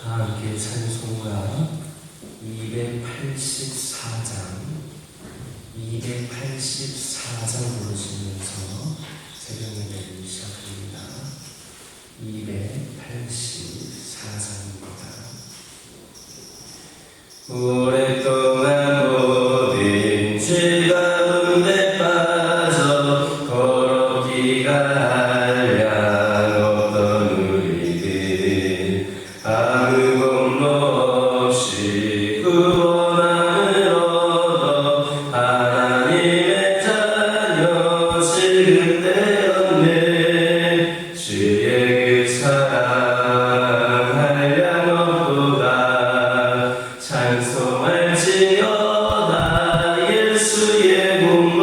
함께 찬송가 284장 부르시면서 새벽 예배를 시작합니다. 284장입니다. 오랫동안 모든 죄 가운데 빠져 걸었기가 한량 없던 우리들 아무 공로 없이 구원함을 얻어 하나님의 자녀 지금 되었네. 주의 그 사랑 한량 없도다. 찬송할지어다 예수의 공로.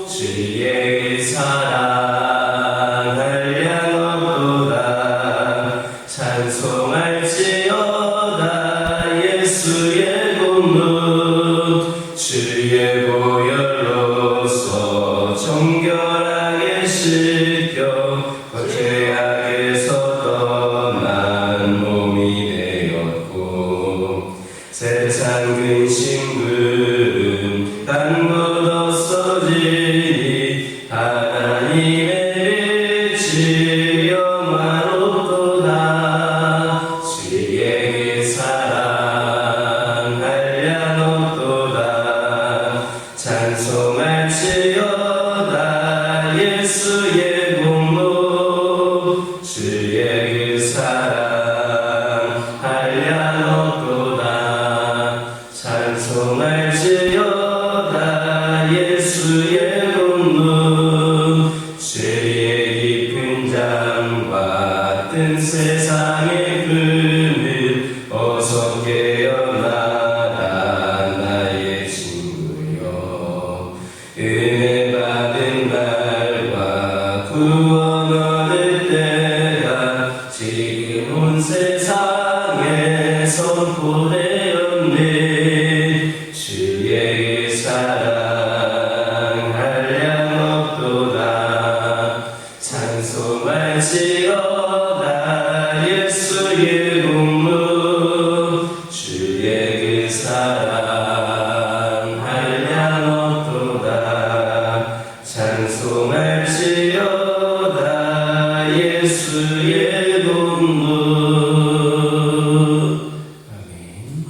주의 그 사랑 한량 없도다. 찬송할지어다 예수의 공로. 주의 보혈로서 정결하게 씻겨 죄악에서 떠난 몸이 되었고 세상 근심은 단 것 없어지니 하나님의 빛이 영화롭도다. 주의 그 사랑 한량 없도다. 찬송할지어다 예수의 공로. 주의 그 사랑 한량 없도다. 찬송할지어다 예수의 공로. 죄의 깊은 잠과 뜬 세상의 금을 어서 깨어나라 나의 친구여. 은혜 받은 날과 구원 얻을 때가 지금 온 세상에 선포되었네. 주의 그 사랑 한량 없도다. 찬송할지어다 예수의 공로. 주의 그 사랑 한량 없도다. 찬송할지어다 예수의 공로. 아멘.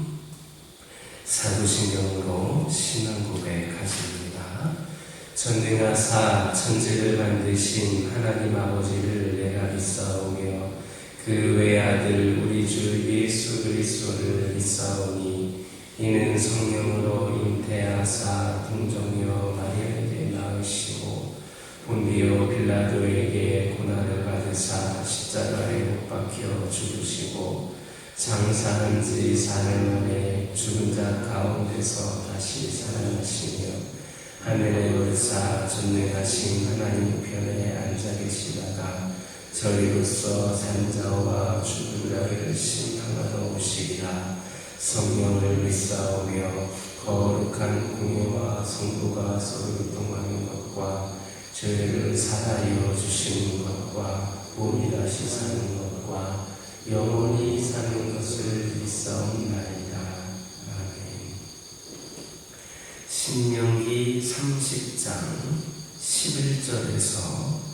사도신경으로 신앙 고백하십니다. 전능하사 천지를 만드신 하나님 아버지를 내가 믿사오며 그 외아들 우리 주 예수 그리스도를 믿사오니 이는 성령으로 잉태하사 동정녀 마리아에게 낳으시고 본디오 빌라도에게 고난을 받으사 십자가에 못 박혀 죽으시고 장사한 지 4일 만에 죽은 자 가운데서 다시 살아나시며 하늘에 올사 전능하신 하나님 우편에 앉아 계시다가 저희로서 산 자와 죽은 자를 심판하러 오시리라. 성령을 믿사오며 거룩한 공예와 성도가 서로 교통하는 것과 죄를 사하여 주시는 것과 몸이 다시 사는 것과 영원히 사는 것을 믿사옵나이다. 아멘. 신명기 30장 11절에서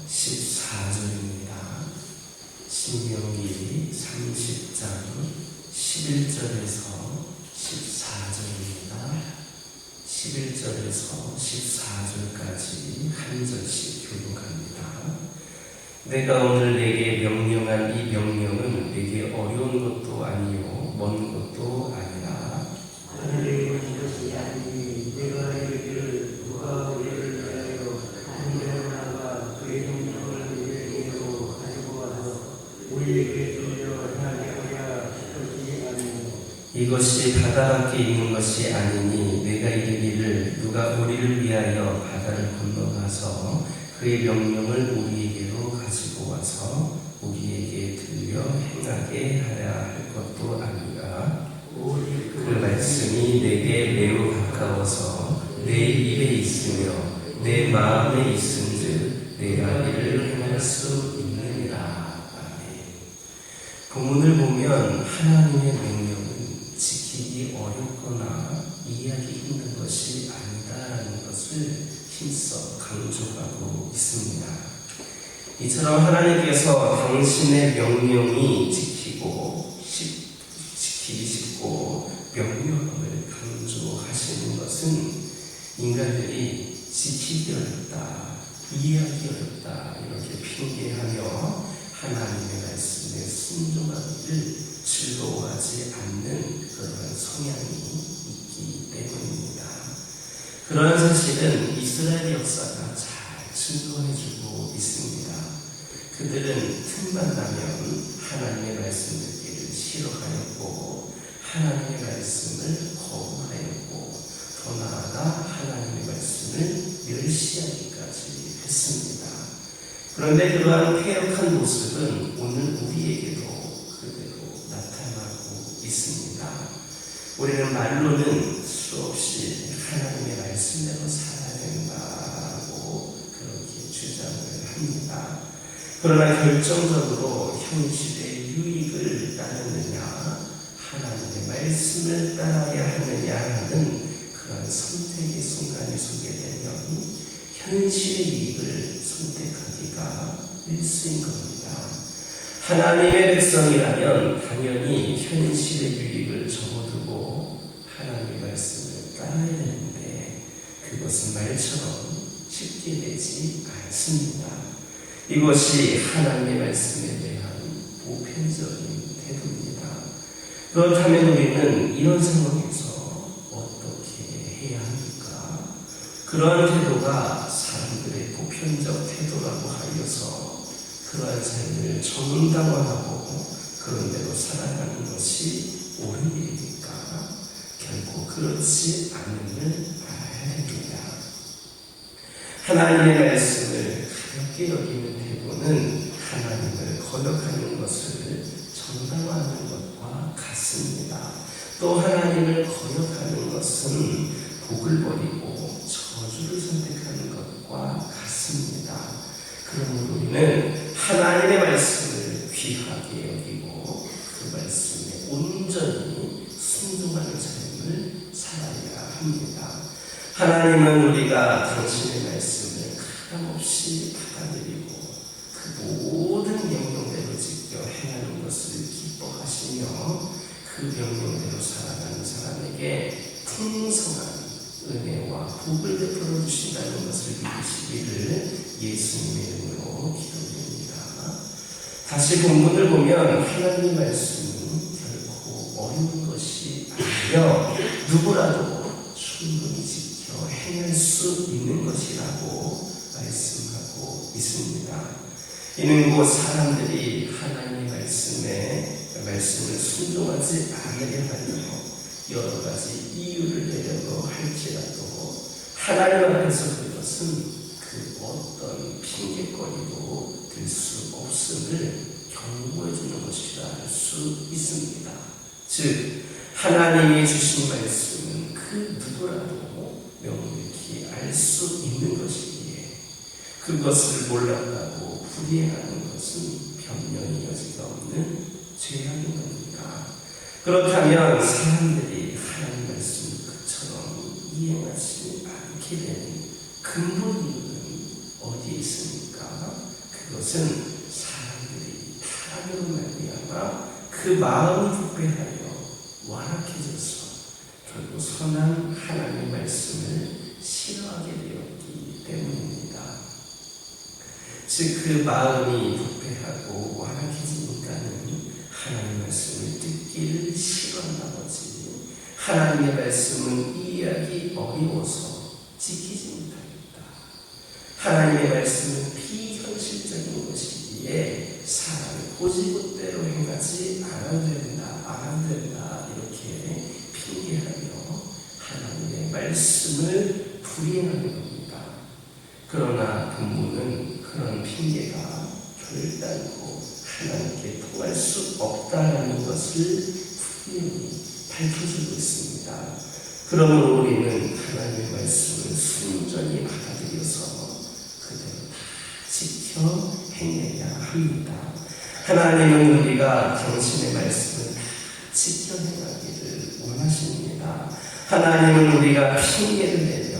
14절입니다. 신명기 30장 11절에서 14절입니다. 11절에서 14절까지 한 절씩 교독합니다. 내가 오늘 내게 명령한 이 명령은 내게 어려운 것도 아니요 먼 것도 아니라 하늘에 있는 것이 아니니 내가 이르기를 누가 우리를 위하여 하늘에 나가 그의 명령을 우리에게로 가지고 와서 우리에게 들려 하게 하랴 싶었지 아니오. 이것이 바다 밖에 있는 것이 아니니 내가 이르기를 누가 우리를 위하여 바다를 건너가서 그의 명령을 우리에게로 가지고 와서 우리에게 들려 행하게 하려 할 것도 아니라 그 말씀이 내게 매우 가까워서 내 입에 있으며 내 마음에 있은즉 내가 이를 행할 수 있느니라. 아멘. 본문을 보면 하나님의 명령은 지키기 어렵거나 이해하기 힘든 것이 아니다라는 것을 힘써 강조하고 있습니다. 이처럼 하나님께서 당신의 명령이 지키기 쉽고 명료함을 강조하시는 것은 인간들이 지키기 어렵다, 이해하기 어렵다 이렇게 핑계하며 하나님의 말씀에 순종하기를 즐거워하지 않는 그러한 성향이 있기 때문입니다. 그러한 사실은 이스라엘 역사가 잘 증거해주고 있습니다. 그들은 틈만 나면 하나님의 말씀 듣기를 싫어하였고 하나님의 말씀을 거부하였고 더 나아가 하나님의 말씀을 멸시하기까지 했습니다. 그런데 그러한 폐역한 모습은 오늘 우리에게도 그대로 나타나고 있습니다. 우리는 말로는 수없이 하나님의 말씀대로 살아야 된다고 그렇게 주장을 합니다. 그러나 결정적으로 현실의 유익을 따르느냐 하나님의 말씀을 따라야 하느냐 하는 그런 선택의 순간이 서게 되면 현실의 이익을 선택하기가 일수인 겁니다. 하나님의 백성이라면 당연히 현실의 유익을 접어두고 하나님의 말씀을 따라야 되는데 그것은 말처럼 쉽게 되지 않습니다. 이것이 하나님의 말씀에 대한 보편적인 태도입니다. 그렇다면 우리는 이런 상황에서 어떻게 해야 합니까? 그러한 태도가 사람들의 보편적 태도라고 하여서 그러한 삶을 정당화하고 그런 대로 살아가는 것이 옳은 일입니까? 결코 그렇지 않음을 알아야 됩니다. 하나님의 말씀을 가볍게 여기는 태도는 하나님을 거역하는 것을 정당화하는 것과 같습니다. 또 하나님을 거역하는 것은 복을 버리고 저주를 선택하는 것과 같습니다. 그러므로 우리는 하나님의 말씀을 귀하게 여기고 그 말씀에 온전히 순종하는 삶을 살아야 합니다. 하나님은 우리가 당신의 말씀을 가감없이 받아들이고 그 모든 명령대로 지켜 행하는 것을 기뻐하시며 그 명령대로 살아가는 사람에게 풍성한 은혜와 복을 베풀어 주신다는 것을 믿으시기를 예수님의 이름으로 기도드립니다. 다시 본문을 보면 하나님의 말씀은 결코 어려운 것이 아니며 누구라도 충분히 지켜 행할 수 있는 것이라고 말씀하고 있습니다. 이는 곧 사람들이 하나님의 말씀을 순종하지 않으려 하며 여러 가지 이유를 내려고 할지라도 하나님 앞에서 그것은 그 어떤 핑계거리도 될 수 없음을 경고해 주는 것이라 할 수 있습니다. 즉 하나님이 주신 말씀은 그 누구라도 명백히 알 수 있는 것이기에 그것을 몰랐다고 불이행하는 것은 변명의 여지가 없는 죄악인 겁니다. 그렇다면 사람들이 하나님 말씀을 그처럼 이행하지 않게 되는 근본 이유는 어디에 있습니까? 그것은 사람들이 타락으로 말미암아 그 마음이 부패하여 완악해져서 결국 선한 하나님의 말씀을 싫어하게 되었기 때문입니다. 즉 그 마음이 부패하고 완악해진 인간은 하나님의 말씀을 듣기를 싫어한 나머지 하나님의 말씀은 이해하기 어려워서 지키지 못합니다. 하나님의 말씀은 비현실적인 것이기에 사람의 고지고대로 행하지 않아도 된다 이렇게 핑계하며 하나님의 말씀을 불이행하는 겁니다. 그러나 본문은 그런 핑계가 결단코 하나님께 통할 수 없다라는 것을 분명히 밝혀주고 있습니다. 그러므로 우리는 하나님의 말씀을 순전히 받아들여서 그대로 다 지켜 행해야 합니다. 하나님은 우리가 당신의 말씀을 지켜 행하기를 원하십니다. 하나님은 우리가 핑계를 내며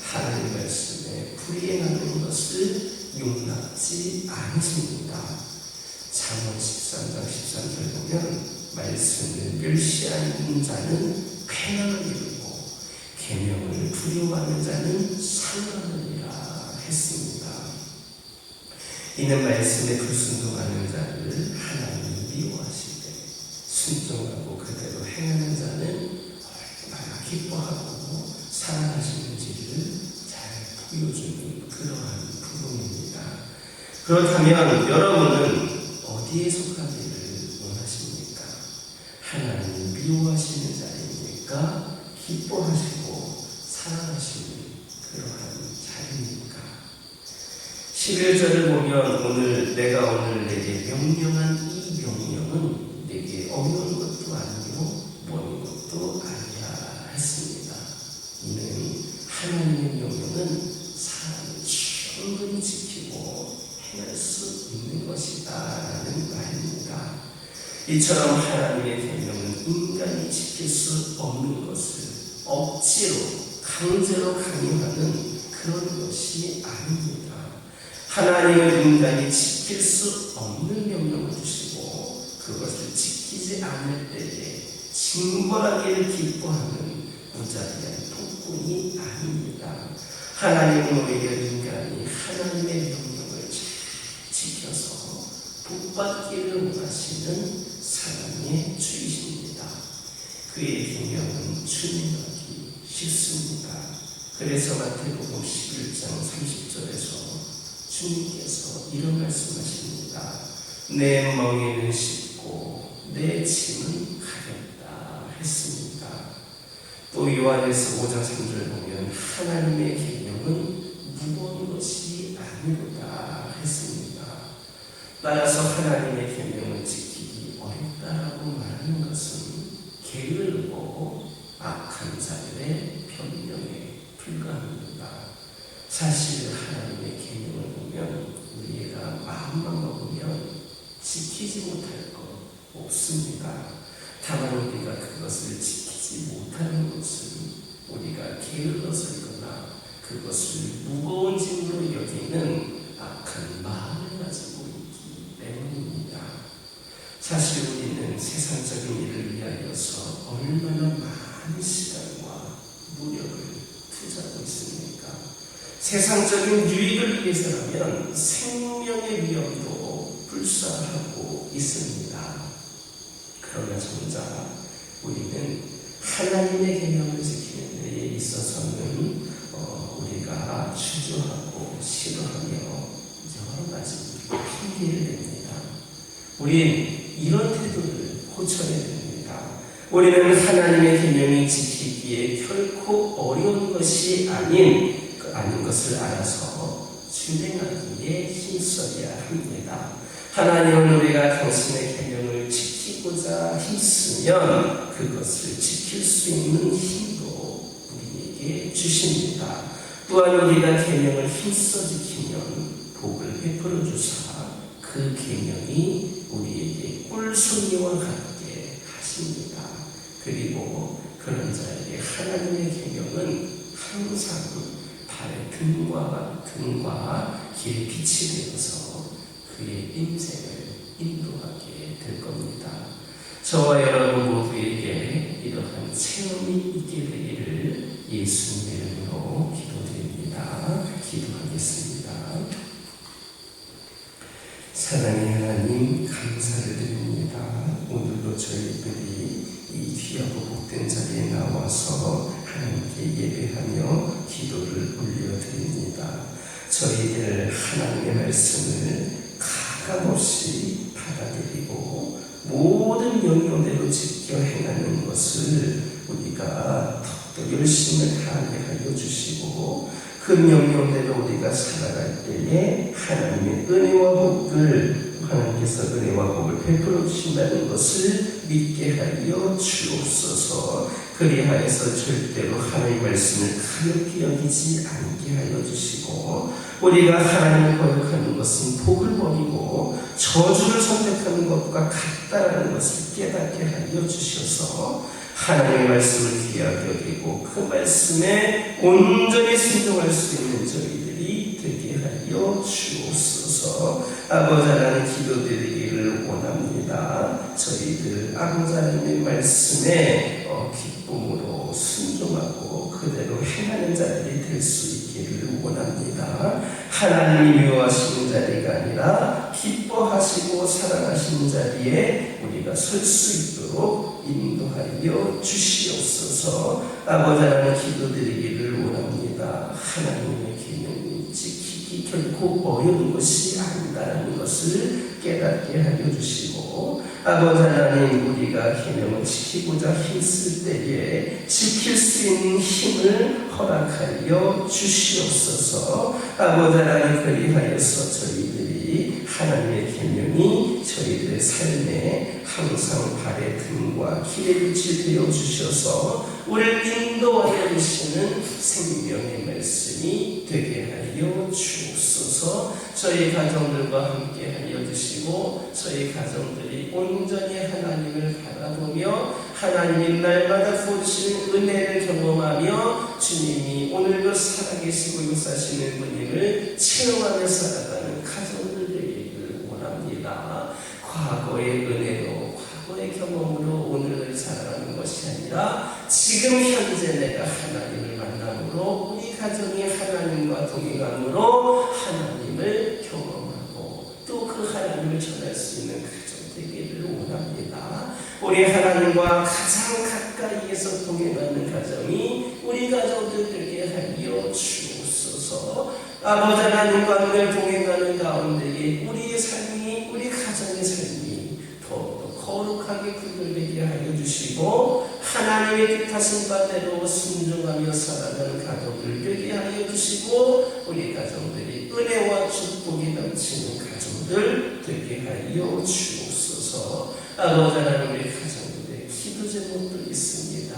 하나님의 말씀에 불이행하는 것을 용납지 않으십니다. 잠언 13장 13절 보면 말씀을 멸시하는 자는 패망을 이루고 계명을 두려워하는 자는 상하느니라 했습니다. 이는 말씀에 불순종하는 자를 하나님이 미워하시되 순종하고 그대로 행하는 자는 얼마나 기뻐하고 사랑하시는지를 잘 보여주는 그러한 부분입니다. 그렇다면 여러분은 어디에 속하기를 원하십니까? 하나님 미워하시는 자입니까? 기뻐하시고 사랑하시는 그러한 자입니까? 11절을 보면 내가 오늘 내게 명령한 이 명령은 내게 어려운 것도 아니요 먼 것도 아니라 했습니다. 이는 하나님의 명령은 사람이 충분히 지키고 행할 수 있는 것이다 라는 말입니다. 이처럼 하나님의 계명은 인간이 지킬 수 없는 것을 억지로 강제로 강요하는 그런 것이 아닙니다. 하나님은 인간이 지킬 수 없는 명령을 주시고 그것을 지키지 않을 때에 징벌하기를 기뻐하는 무자비한 폭군이 아닙니다. 하나님은 오히려 인간이 하나님의 명령을 잘 지켜서 복받기를 원하시는 사랑의 주이십니다. 그의 계명은 준행하기 쉽습니다. 그래서 마태복음 11장 30절에서 주님께서 이런 말씀하십니다. 내 멍에는 쉽고 내 짐은 가볍다 했습니다. 또 요한에서 5장 3절 보면 하나님의 계명은 무거운 것이 아니로다 했습니다. 따라서 하나님의 계명을 지키기 어렵다라고 말하는 것은 게으르고 악한 자들의 변명에 불과합니다. 사실 하나님의 계명을 보면 우리가 마음만 먹으면 지키지 못할 것 없습니다. 다만 우리가 그것을 지키지 못하는 것은 우리가 게을러서이거나 그것을 무거운 짐으로 여기는 악한 마음을 가지고 있기 때문입니다. 사실 우리는 세상적인 일을 위하여서 얼마나 많은 시간과 노력을 투자하고 있습니까? 세상적인 유익을 위해서라면 생명의 위험도 불사하고 있습니다. 그러나 정작 우리는 하나님의 계명을 지키는 데에 있어서는 우리가 주저하고 싫어하며 여러 가지 핑계를 냅니다. 우린 이런 태도를 고쳐야 됩니다. 우리는 하나님의 계명이 지키기에 결코 어려운 것이 아닌 것을 알아서 준행하기에 힘써야 합니다. 하나님은 우리가 당신의 계명을 지키고자 힘쓰면 그것을 지킬 수 있는 힘도 우리에게 주십니다. 또한 우리가 계명을 힘써 지키면 복을 베풀어 주사 그 계명이 우리에게 꿀송이와 같게 하십니다. 그리고 그런 자에게 하나님의 계명은 항상 발의 등과 길의 빛이 되어서 그의 인생을 인도하게 될 겁니다. 저와 여러분 모두에게 이러한 체험이 있게 되기를 예수님의 이름으로 기도드립니다. 기도하겠습니다. 사랑의 하나님 감사를 드립니다. 오늘도 저희들이 이 귀하고 복된 자리에 나와서 하나님께 예배하며 기도를 올려드립니다. 저희들 하나님의 말씀을 가감없이 받아들이고 모든 명령대로 지켜 행하는 것을 우리가 더욱더 열심을 다하게 하여 주시고 그 명령대로 우리가 살아갈 때에 하나님의 은혜와 복을 하나님께서 은혜와 복을 베풀어 주신다는 것을 믿게 하여 주옵소서. 그리하여서 절대로 하나님의 말씀을 가볍게 여기지 않게 하여 주시고, 우리가 하나님을 거역하는 것은 복을 버리고 저주를 선택하는 것과 같다라는 것을 깨닫게 하여 주셔서 하나님의 말씀을 귀하게 여기고 그 말씀에 온전히 순종할 수 있는 저희들이 되게 하여 주옵소서. 아버지 하나님, 기도드리기를 원합니다. 저희들 아버지 하나님의 말씀에 기쁨으로 순종하고 그대로 행하는 자들이 될 수 있기를 원합니다. 하나님이 미워하시는 자리가 아니라 기뻐하시고 사랑하시는 자리에 우리가 설 수 있도록 인도하여 주시옵소서. 아버지 하나님, 기도드리기를 원합니다. 하나님의 계명을 지키기 결코 어려운 것이 아니다라는 것을 깨닫게 하여 주시고, 아버지 하나님, 우리가 계명을 지키고자 힘쓸 때에 지킬 수 있는 힘을 허락하여 주시옵소서. 아버지 하나님, 그리하여서 저희들이 하나님의 계명이 저희들의 삶에 항상 발의 등과 길의 빛이 되어 주셔서 우리를 인도하여 주시는 생명의 말씀이 되게 하여 주옵소서. 저희 가정들과 함께 하여 주시고 저희 가정들이 온전히 하나님을 바라보며 하나님이 날마다 부어주시는 은혜를 경험하며 주님이 오늘도 살아계시고 역사하시는 분임을 체험하며 살아가는 가정들 되기를 원합니다. 과거의 은혜로 과거의 경험으로 오늘을 살아가는 것이 아니라 지금 현재 내가 하나님을 만남으로 우리 가정이 하나님과 동행함으로 하나님을 경험하고 또 그 하나님을 전할 수 있는 가정 되기를 원합니다. 우리 하나님과 가장 가까이에서 동행하는 가정이 우리 가정들 되게 하여 주옵소서. 아버지 하나님과 늘 동행하는 가운데에 우리의 삶이 우리 가정의 삶이 더욱더 거룩하게 구별되게 하여 주시고 하나님의 뜻하신 바대로 순종하며 살아가는 가족들 되게 하여 주시고 우리 가정들이 은혜와 축복이 넘치는 가정들 되게 하여 주옵소서. 아버지 하나님, 우리 가정들의 기도 제목도 있습니다.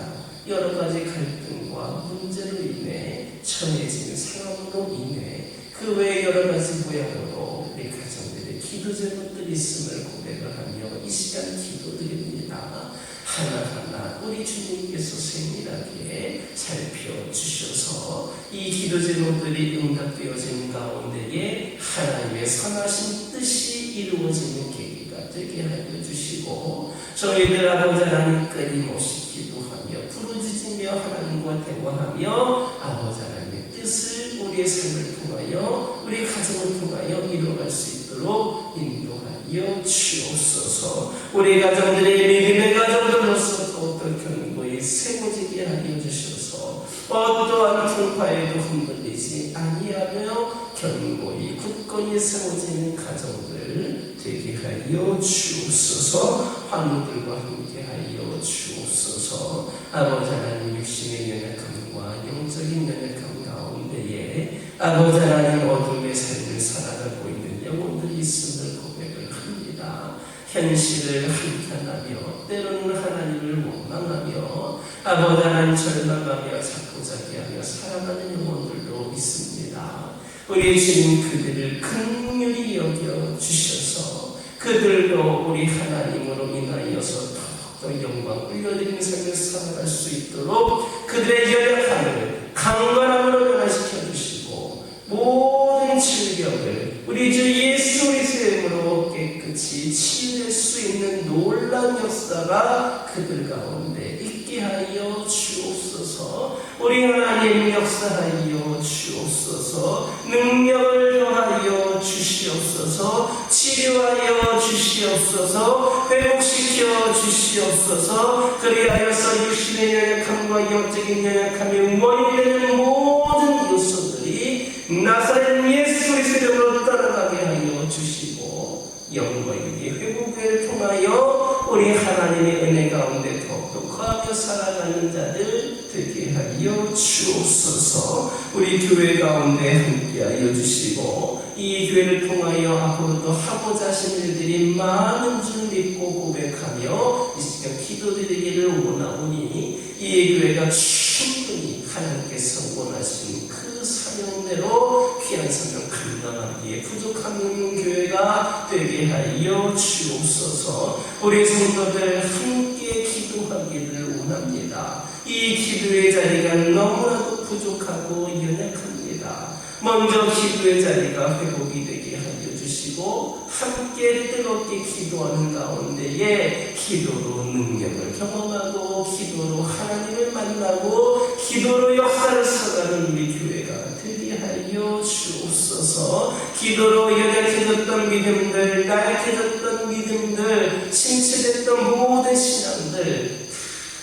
여러 가지 갈등과 문제로 인해 처해진 상황으로 인해 그 외에 여러 가지 모양으로 우리 가정들의 기도 제목들이 있음을 고백을 하며 이 시간 기도드립니다. 하나하나 우리 주님께서 세밀하게 살펴주셔서 이 기도 제목들이 응답되어진 가운데에 하나님의 선하신 뜻이 이루어지는 계기가 되게 하여 주시고 저희들 아버지 하나님 끊임없이 기도하며 부르짖으며 하나님과 대화하며 아버지 하나님의 뜻을 우리의 삶을 통하여 우리 가정을 통하여 이루어갈 수 있도록 인도하여 주옵소서. 우리 가정들의 믿음의 가정들로서 더욱더 견고히 세워지게 하여 주셔서 어떠한 풍파에도 흔들리지 아니하며 견고히 굳건히 세워지는 가정들 되게 하여 주옵소서. 환우들과 함께 하여 주옵소서. 아버지 하나님, 육신의 연약함과 영적인 연약함 가운데에 아버지 하나님 어둠의 삶을 살아가고 있는 영혼들이 있음을 고백을 합니다. 현실을 한탄하며 때로는 하나님을 원망하며 아버지 하나님 절망하며 자포자기하며 살아가는 영혼들도 있습니다. 우리 주님 그들을 긍휼히 여겨 주셔서 그들도 우리 하나님으로 인하여서 더욱더 영광 올려드리는 삶을 살아갈 수 있도록 그들의 연약함을 강건함으로 변화시켜 주시고 모든 질병을 우리 주 예수 그리스도의 이름으로 깨끗이 치유할 수 있는 놀라운 역사가 그들 가운데 있게 하여 주옵소서. 우리 하나님 역사하여 주옵소서. 능력을 더하여 주시옵소서. 치료하여 주시옵소서. 회복시켜 주시옵소서. 그리하여서 육신의 연약함과 영적인 연약함이 원인이 되는 모든 요소들이 나사렛 예수 그리스도로 떠나가게 하여 주시고 영광의 회복을 통하여 우리 하나님의 은혜 가운데 더욱더 기뻐하며 살아가는 자들 되게 하여 주옵소서. 우리 교회 가운데 함께하여 주시고 이 교회를 통하여 앞으로도 하고자 하시는 일들이 많은 줄 믿고 고백하며 이 시간 기도드리기를 원하오니 이 교회가 충분히 하나님께서 원하신 그 사명대로 귀한 사명 감당하기에 부족함이 없는 교회가 되게 하여 주옵소서. 우리 성도들 함께 기도하기를 원합니다. 이 기도의 자리가 너무나도 부족하고 연약합니다. 먼저 기도의 자리가 회복이 되게 하여 주시고 함께 뜨겁게 기도하는 가운데에 기도로 능력을 경험하고 기도로 하나님을 만나고 기도로 역사를 써가는 우리 교회가 되게 하여 주옵소서. 기도로 연약해졌던 믿음들, 나약해졌던 믿음들, 침체됐던 모든 신앙들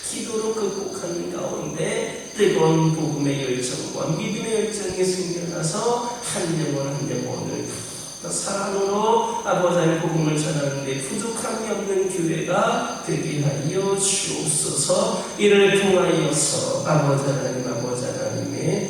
기도로 극복하는 가운데 뜨거운 복음의 열정과 믿음의 열정이 생겨나서 한 영혼을 사랑으로 아버지 안의 복음을 전하는데 부족함이 없는 교회가 되게 하여 주옵소서. 이를 통하여서 아버지 하나님의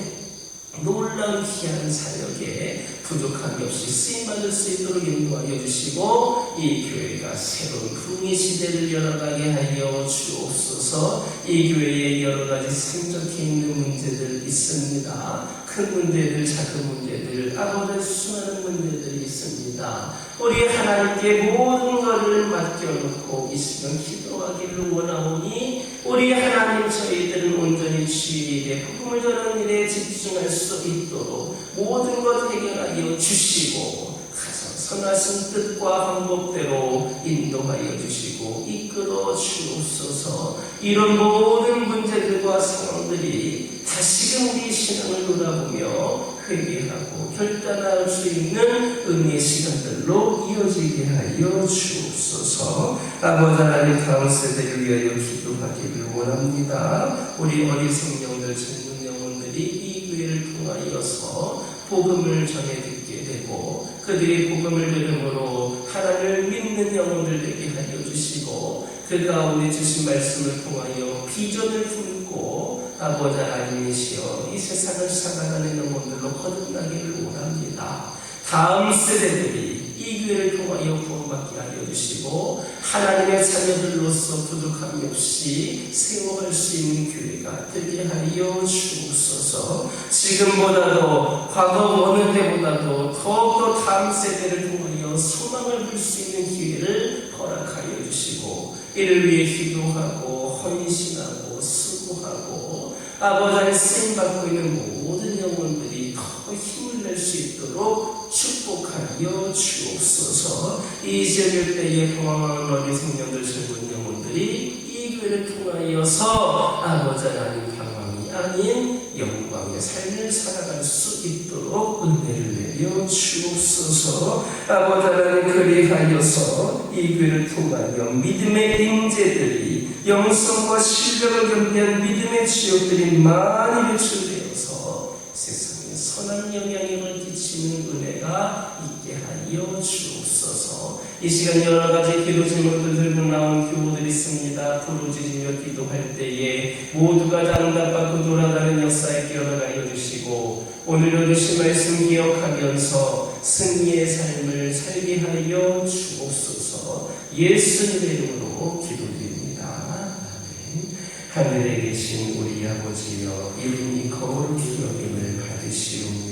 놀라운 귀한 사역에 부족함이 없이 쓰임받을 수 있도록 인도하여 주시고 이 교회가 새로운 부흥의 시대를 열어가게 하여 주옵소서. 이 교회에 여러 가지 생적해 있는 문제들 있습니다. 큰 문제들, 작은 문제들, 아버지 수많은 문제들이 있습니다. 우리 하나님께 모든 것을 맡겨놓고 이 시간 기도하기를 원하오니 우리 하나님 저희들은 온전히 주의 일에 복음을 전하는 일에 집중할 수 있도록 모든 것 해결하여 주시고 선하신 뜻과 방법대로 인도하여 주시고 이끌어 주옵소서. 이런 모든 문제들과 상황들이 다시금 우리 신앙을 돌아보며 회개하고 결단할 수 있는 은혜의 시간들로 이어지게 하여 주옵소서. 아버지 하나님 다음 세대를 위하여 기도하기를 원합니다. 우리 어린 생명들, 젊은 영혼들이 이 교회를 통하여서 복음을 전해 듣게 되고 그들이 복음을 들음으로 하나님을 믿는 영혼들 되게 하여 주시고 그 가운데 주신 말씀을 통하여 비전을 품고 아버지 하나님이시여 이 세상을 살아가는 영혼들로 거듭나기를 원합니다. 다음 세대들이 이 교회를 통하여 구원받게 하여 주시고 하나님의 자녀들로서 부족함이 없이 세워갈 수 있는 교회가 되게 하여 주옵소서. 지금보다도 과거 어느 때보다도 더욱더 다음 세대를 통하여 소망을 볼 수 있는 기회를 허락하여 주시고 이를 위해 기도하고 헌신하고 수고하고 아버지 안에 쓰임받고 있는 모든 영혼들이 더 힘을 낼 수 있도록 축복하여 주옵소서. 이 지역일 때에 포함하는 어린 생명들, 젊은 영혼들이 이 교회를 통하여서 아버지 하나님 방황이 아닌 영광의 삶을 살아갈 수 있도록 은혜를 내려 주옵소서. 아버지 하나님 그리하여서 이 교회를 통하여 믿음의 인재들이 영성과 실력을 겸비한 믿음의 지역들이 많이 배출되어서 세상에 선한 영향력을 끼치는 은혜가 있게 하여 주옵소서. 이 시간 여러 가지 기도 제목들 들고 나온 교우들이 있습니다. 부르짖으며 기도할 때에 모두가 장답받고 돌아가는 역사에 깨어나게 주시고 오늘도 주신 말씀 기억하면서 승리의 삶을 살게 하여 주옵소서. 예수님의 이름으로 기도드립니다. 아멘. 하늘에 계신 우리 아버지여 이름이 거룩히 여김을 받으시오며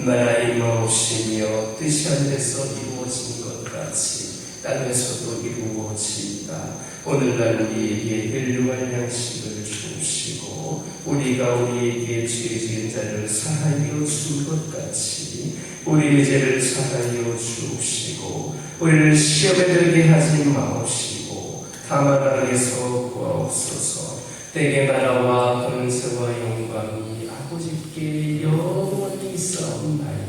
나라의 마옵시며 뜻이 하늘에서 이루어진 것 같이 땅에서도 이루어지이다. 오늘날 우리에게 일용할 양식을 주옵시고 우리가 우리에게 죄 지은 자를 사하여 준 것 같이 우리의 죄를 사하여 주옵시고 우리를 시험에 들게 하지 마옵시고 다만 악에서 구하옵소서. 때의 나라와 권세와 영광이 아버지께 영원히 있사옵나이다.